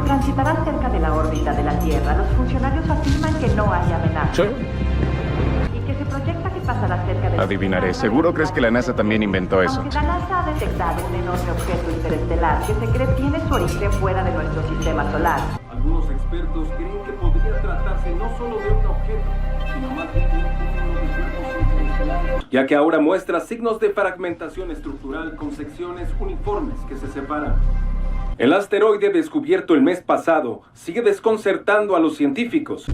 transitará cerca de la órbita de la Tierra, los funcionarios afirman que no hay amenaza. Sí. Y que se proyecta que pasará cerca de... Adivinaré. ¿Seguro crees que la NASA también inventó eso? Aunque la NASA ha detectado un enorme objeto interestelar que se cree tiene su origen fuera de nuestro sistema solar. Algunos expertos creen que podría tratarse no solo de un objeto, sino más bien de un cúmulo de cuerpos interestelares, ya que ahora muestra signos de fragmentación estructural con secciones uniformes que se separan. El asteroide descubierto el mes pasado sigue desconcertando a los científicos.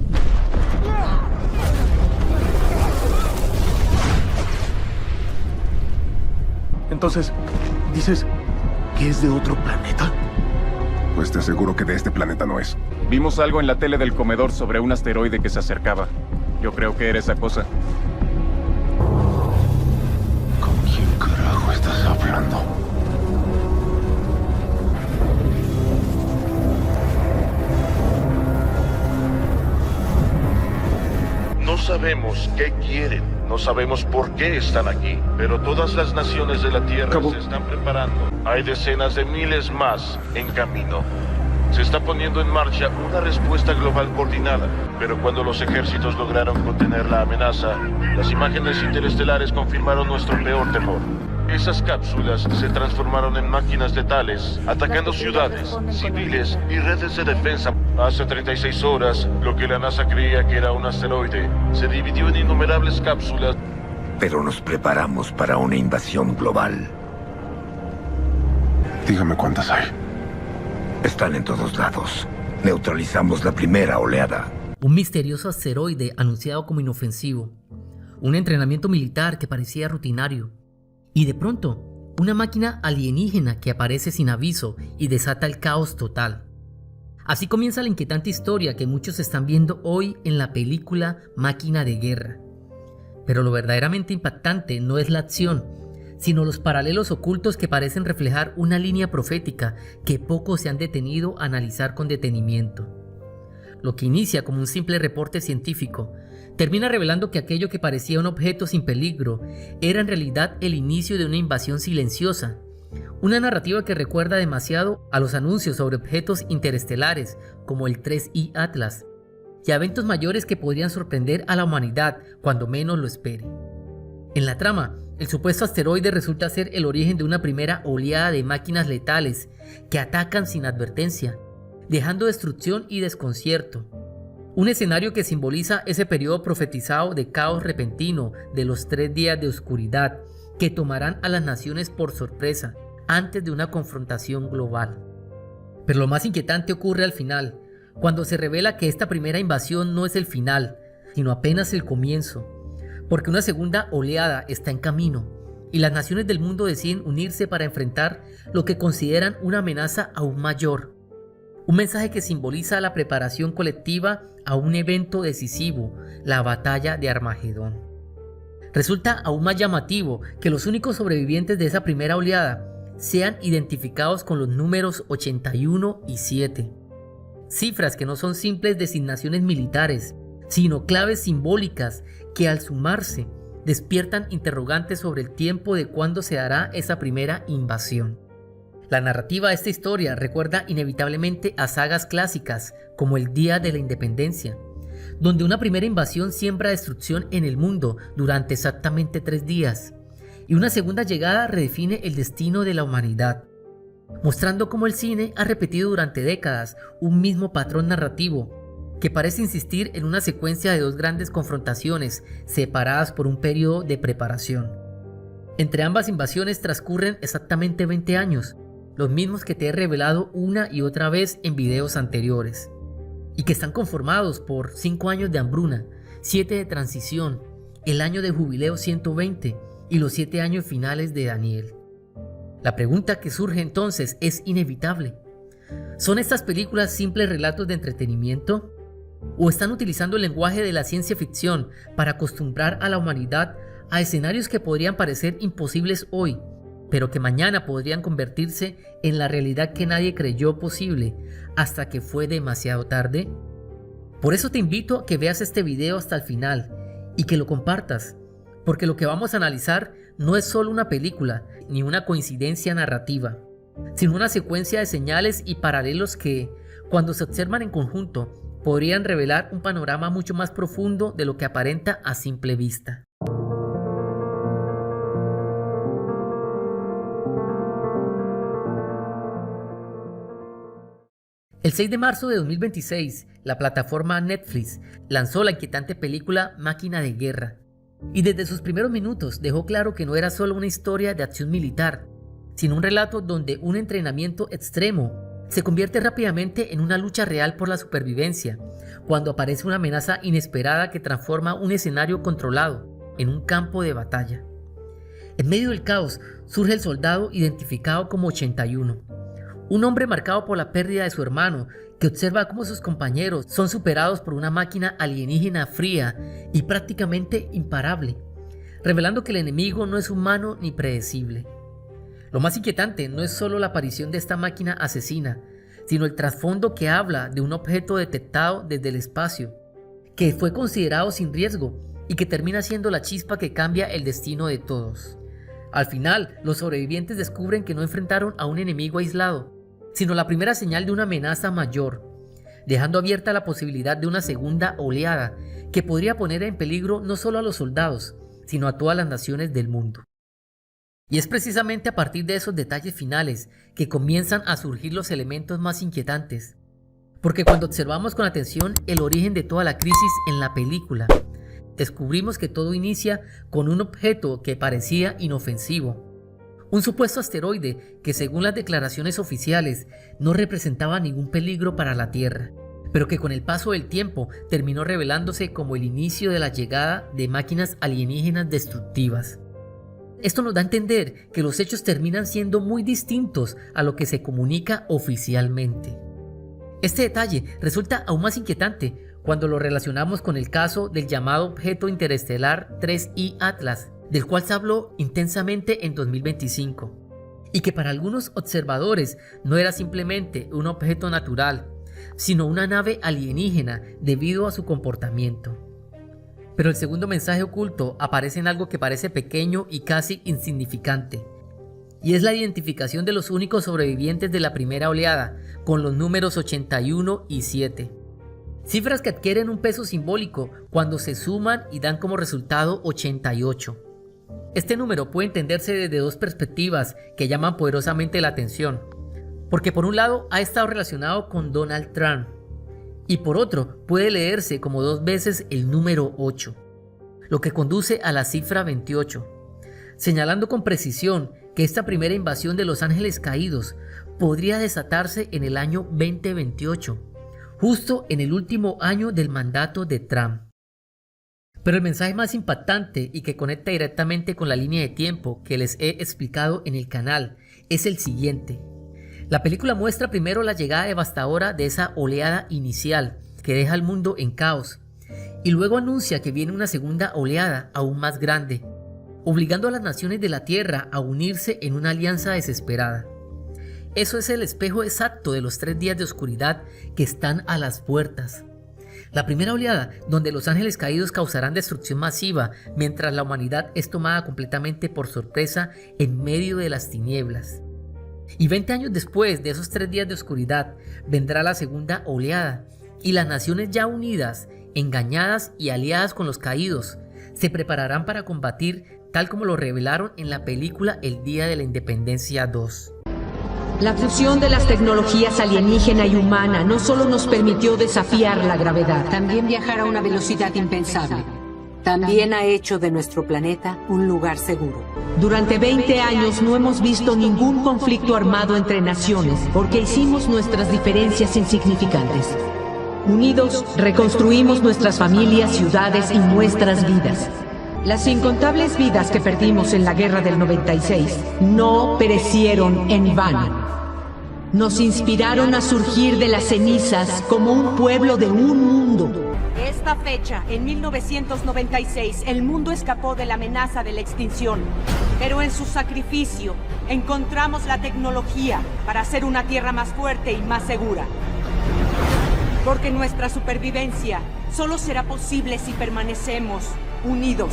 Entonces, ¿dices que es de otro planeta? Pues te aseguro que de este planeta no es. Vimos algo en la tele del comedor sobre un asteroide que se acercaba. Yo creo que era esa cosa. ¿Con quién carajo estás hablando? No sabemos qué quieren, no sabemos por qué están aquí, pero todas las naciones de la Tierra se están preparando. Hay decenas de miles más en camino. Se está poniendo en marcha una respuesta global coordinada, pero cuando los ejércitos lograron contener la amenaza, las imágenes interestelares confirmaron nuestro peor temor. Esas cápsulas se transformaron en máquinas letales, atacando ciudades, civiles y redes de defensa. Hace 36 horas, lo que la NASA creía que era un asteroide, se dividió en innumerables cápsulas. Pero nos preparamos para una invasión global. Dígame cuántas hay. Están en todos lados. Neutralizamos la primera oleada. Un misterioso asteroide anunciado como inofensivo. Un entrenamiento militar que parecía rutinario. Y de pronto, una máquina alienígena que aparece sin aviso y desata el caos total. Así comienza la inquietante historia que muchos están viendo hoy en la película Máquina de Guerra. Pero lo verdaderamente impactante no es la acción, sino los paralelos ocultos que parecen reflejar una línea profética que pocos se han detenido a analizar con detenimiento. Lo que inicia como un simple reporte científico, termina revelando que aquello que parecía un objeto sin peligro era en realidad el inicio de una invasión silenciosa. Una narrativa que recuerda demasiado a los anuncios sobre objetos interestelares como el 3I Atlas y a eventos mayores que podrían sorprender a la humanidad cuando menos lo espere. En la trama, el supuesto asteroide resulta ser el origen de una primera oleada de máquinas letales que atacan sin advertencia, dejando destrucción y desconcierto. Un escenario que simboliza ese periodo profetizado de caos repentino de los 3 días de oscuridad que tomarán a las naciones por sorpresa antes de una confrontación global. Pero lo más inquietante ocurre al final, cuando se revela que esta primera invasión no es el final, sino apenas el comienzo, porque una segunda oleada está en camino y las naciones del mundo deciden unirse para enfrentar lo que consideran una amenaza aún mayor. Un mensaje que simboliza la preparación colectiva a un evento decisivo, la batalla de Armagedón. Resulta aún más llamativo que los únicos sobrevivientes de esa primera oleada sean identificados con los números 81 y 7. Cifras que no son simples designaciones militares, sino claves simbólicas que al sumarse despiertan interrogantes sobre el tiempo de cuándo se dará esa primera invasión. La narrativa de esta historia recuerda inevitablemente a sagas clásicas como El Día de la Independencia, donde una primera invasión siembra destrucción en el mundo durante exactamente 3 días, y una segunda llegada redefine el destino de la humanidad, mostrando cómo el cine ha repetido durante décadas un mismo patrón narrativo que parece insistir en una secuencia de 2 grandes confrontaciones separadas por un periodo de preparación. Entre ambas invasiones transcurren exactamente 20 años, los mismos que te he revelado una y otra vez en videos anteriores, y que están conformados por 5 años de hambruna, 7 de transición, el año de jubileo 120 y los 7 años finales de Daniel. La pregunta que surge entonces es inevitable. ¿Son estas películas simples relatos de entretenimiento? ¿O están utilizando el lenguaje de la ciencia ficción para acostumbrar a la humanidad a escenarios que podrían parecer imposibles hoy, pero que mañana podrían convertirse en la realidad que nadie creyó posible hasta que fue demasiado tarde? Por eso te invito a que veas este video hasta el final y que lo compartas, porque lo que vamos a analizar no es solo una película ni una coincidencia narrativa, sino una secuencia de señales y paralelos que, cuando se observan en conjunto, podrían revelar un panorama mucho más profundo de lo que aparenta a simple vista. El 6 de marzo de 2026, la plataforma Netflix lanzó la inquietante película Máquina de Guerra, y desde sus primeros minutos dejó claro que no era solo una historia de acción militar, sino un relato donde un entrenamiento extremo se convierte rápidamente en una lucha real por la supervivencia, cuando aparece una amenaza inesperada que transforma un escenario controlado en un campo de batalla. En medio del caos surge el soldado identificado como 81, un hombre marcado por la pérdida de su hermano, que observa cómo sus compañeros son superados por una máquina alienígena fría y prácticamente imparable, revelando que el enemigo no es humano ni predecible. Lo más inquietante no es solo la aparición de esta máquina asesina, sino el trasfondo que habla de un objeto detectado desde el espacio, que fue considerado sin riesgo y que termina siendo la chispa que cambia el destino de todos. Al final, los sobrevivientes descubren que no enfrentaron a un enemigo aislado, sino la primera señal de una amenaza mayor, dejando abierta la posibilidad de una segunda oleada que podría poner en peligro no solo a los soldados, sino a todas las naciones del mundo. Y es precisamente a partir de esos detalles finales que comienzan a surgir los elementos más inquietantes, porque cuando observamos con atención el origen de toda la crisis en la película, descubrimos que todo inicia con un objeto que parecía inofensivo, un supuesto asteroide que, según las declaraciones oficiales, no representaba ningún peligro para la Tierra, pero que con el paso del tiempo terminó revelándose como el inicio de la llegada de máquinas alienígenas destructivas. Esto nos da a entender que los hechos terminan siendo muy distintos a lo que se comunica oficialmente. Este detalle resulta aún más inquietante cuando lo relacionamos con el caso del llamado objeto interestelar 3I Atlas, del cual se habló intensamente en 2025, y que para algunos observadores no era simplemente un objeto natural, sino una nave alienígena debido a su comportamiento. Pero el segundo mensaje oculto aparece en algo que parece pequeño y casi insignificante, y es la identificación de los únicos sobrevivientes de la primera oleada, con los números 81 y 7. Cifras que adquieren un peso simbólico cuando se suman y dan como resultado 88. Este número puede entenderse desde dos perspectivas que llaman poderosamente la atención, porque por un lado ha estado relacionado con Donald Trump, y por otro puede leerse como 2 veces el número 8, lo que conduce a la cifra 28, señalando con precisión que esta primera invasión de los ángeles caídos podría desatarse en el año 2028, justo en el último año del mandato de Trump. Pero el mensaje más impactante y que conecta directamente con la línea de tiempo que les he explicado en el canal es el siguiente. La película muestra primero la llegada devastadora de esa oleada inicial que deja al mundo en caos, y luego anuncia que viene una segunda oleada aún más grande, obligando a las naciones de la Tierra a unirse en una alianza desesperada. Eso es el espejo exacto de los 3 días de oscuridad que están a las puertas. La primera oleada, donde los ángeles caídos causarán destrucción masiva mientras la humanidad es tomada completamente por sorpresa en medio de las tinieblas. Y 20 años después de esos 3 días de oscuridad, vendrá la segunda oleada, y las naciones ya unidas, engañadas y aliadas con los caídos, se prepararán para combatir tal como lo revelaron en la película El Día de la Independencia 2. La fusión de las tecnologías alienígena y humana no solo nos permitió desafiar la gravedad, también viajar a una velocidad impensable. También ha hecho de nuestro planeta un lugar seguro. Durante 20 años no hemos visto ningún conflicto armado entre naciones porque hicimos nuestras diferencias insignificantes. Unidos, reconstruimos nuestras familias, ciudades y nuestras vidas. Las incontables vidas que perdimos en la guerra del 96 no perecieron en vano. Nos inspiraron a surgir de las cenizas como un pueblo de un mundo. Esta fecha, en 1996, el mundo escapó de la amenaza de la extinción. Pero en su sacrificio, encontramos la tecnología para hacer una tierra más fuerte y más segura. Porque nuestra supervivencia solo será posible si permanecemos unidos.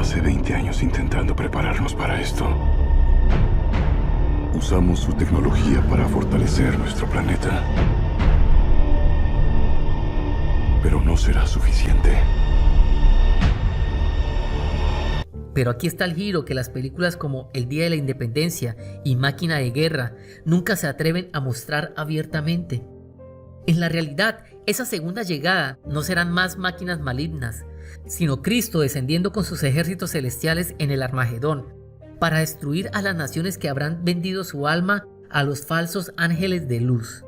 hace 20 años intentando prepararnos para esto. Usamos su tecnología para fortalecer nuestro planeta. Pero no será suficiente. Pero aquí está el giro que las películas como El Día de la Independencia y Máquina de Guerra nunca se atreven a mostrar abiertamente. En la realidad, esa segunda llegada no serán más máquinas malignas, sino Cristo descendiendo con sus ejércitos celestiales en el Armagedón, para destruir a las naciones que habrán vendido su alma a los falsos ángeles de luz.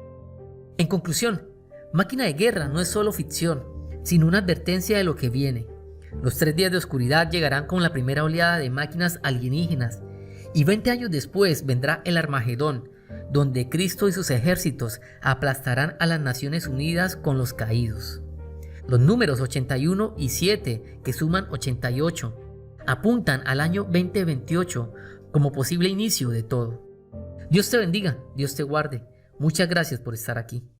En conclusión, Máquina de Guerra no es solo ficción, sino una advertencia de lo que viene. Los 3 días de oscuridad llegarán con la primera oleada de máquinas alienígenas, y 20 años después vendrá el Armagedón, donde Cristo y sus ejércitos aplastarán a las Naciones Unidas con los caídos. Los números 81 y 7, que suman 88, apuntan al año 2028 como posible inicio de todo. Dios te bendiga, Dios te guarde. Muchas gracias por estar aquí.